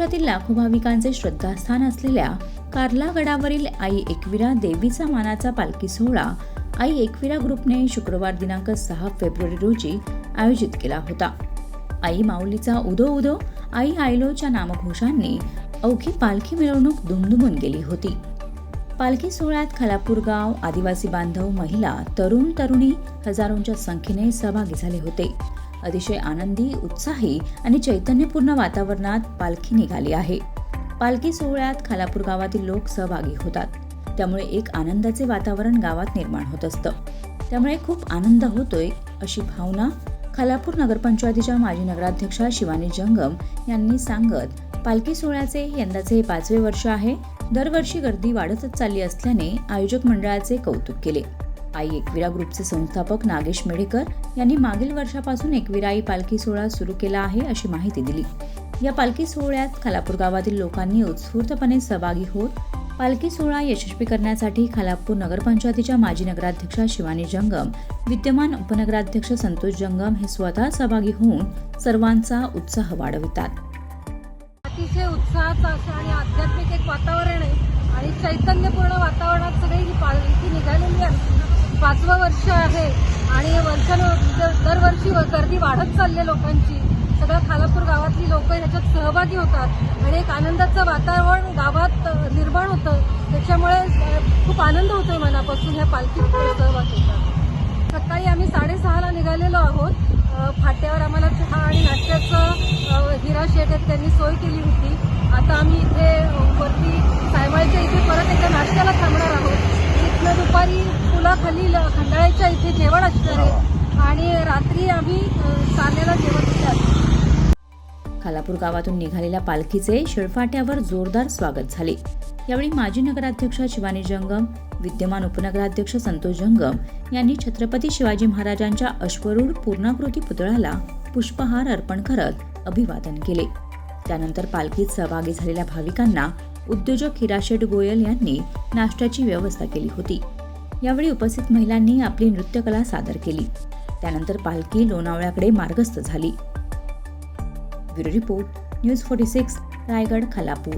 महाराष्ट्रातील लाखो भाविकांचे श्रद्धास्थान असलेल्या कार्ला गडावरील आई एकविरा देवीचा मानाचा पालखी सोहळा आई एकविरा ग्रुपने शुक्रवार दिनांक 6 फेब्रुवारी रोजी आयोजित केला होता. आई माऊलीचा उदो उदो, आई आयलोच्या नामघोषांनी अवघी पालखी मिरवणूक दुमदुमून गेली होती. पालखी सोहळ्यात खालापूर गाव, आदिवासी बांधव, महिला, तरुण तरुणी हजारोंच्या संख्येने सहभागी झाले होते. अतिशय आनंदी, उत्साही आणि चैतन्यपूर्ण वातावरणात पालखी निघाली आहे. पालखी सोहळ्यात खालापूर गावातील लोक सहभागी होतात, त्यामुळे एक आनंदाचे वातावरण गावात निर्माण होत असतं. त्यामुळे खूप आनंद होतोय अशी भावना खालापूर नगरपंचायतीच्या माजी नगराध्यक्षा शिवानी जंगम यांनी सांगत, पालखी सोहळ्याचे यंदाचे हे 5वे वर्ष आहे. दरवर्षी गर्दी वाढतच चालली असल्याने आयोजक मंडळाचे कौतुक केले. आई एकविरा ग्रुपचे संस्थापक नागेश मेढेकर यांनी मागील वर्षापासून एकविरा आई पालखी सोहळा सुरू केला आहे अशी माहिती दिली. या पालखी सोहळ्यात खालापूर गावातील लोकांनी उत्स्फूर्तपणे सहभागी होत पालखी सोहळा यशस्वी करण्यासाठी खालापूर नगरपंचायतीच्या माजी नगराध्यक्षा शिवानी जंगम, विद्यमान उपनगराध्यक्ष संतोष जंगम हे स्वतः सहभागी होऊन सर्वांचा उत्साह वाढवितात. अतिशय उत्साहाचं असं आणि आध्यात्मिक एक वातावरण आहे आणि चैतन्यपूर्ण वातावरणात सगळी ही पालखी निघालेली आहे. 5वं वर्ष आहे आणि दरवर्षी गर्दी वाढत चालली लोकांची. सगळ्या खालापूर गावातली लोक ह्याच्यात सहभागी होतात आणि एक आनंदाचं वातावरण गावात निर्माण होतं. त्याच्यामुळे खूप आनंद होतोय मनापासून ह्या पालखीत सहभागी होतात. सकाळी आम्ही 6:30ला निघालेलो आहोत. फाट्यावर आम्हाला चहा आणि नाश्त्याचं हिरा शेठ त्यांनी सोय केली होती. आता आम्ही इथे वरती सायमाळच्या इथे परत एकदा नाश्त्याला थांबणार आहोत. इथनं दुपारी पुलाखाली खंडाळ्याच्या इथे जेवण असणार आहे आणि रात्री आम्ही सारण्याला जेवण केलं. खालापूर गावातून निघालेल्या पालखीचे शिळफाट्यावर जोरदार स्वागत झाले. यावेळी माजी नगराध्यक्षा शिवानी जंगम, विद्यमान उपनगराध्यक्ष संतोष जंगम यांनी छत्रपती शिवाजी महाराजांच्या अश्वरूढ पूर्णाकृती पुतळ्याला पुष्पहार अर्पण करत अभिवादन केले. त्यानंतर पालखीत सहभागी झालेल्या भाविकांना उद्योजक हिराशेठ गोयल यांनी नाश्त्याची व्यवस्था केली होती. यावेळी उपस्थित महिलांनी आपली नृत्यकला सादर केली. त्यानंतर पालखी लोणावळ्याकडे मार्गस्थ झाली. Bureau report, news 46, Raigad, Khalapur.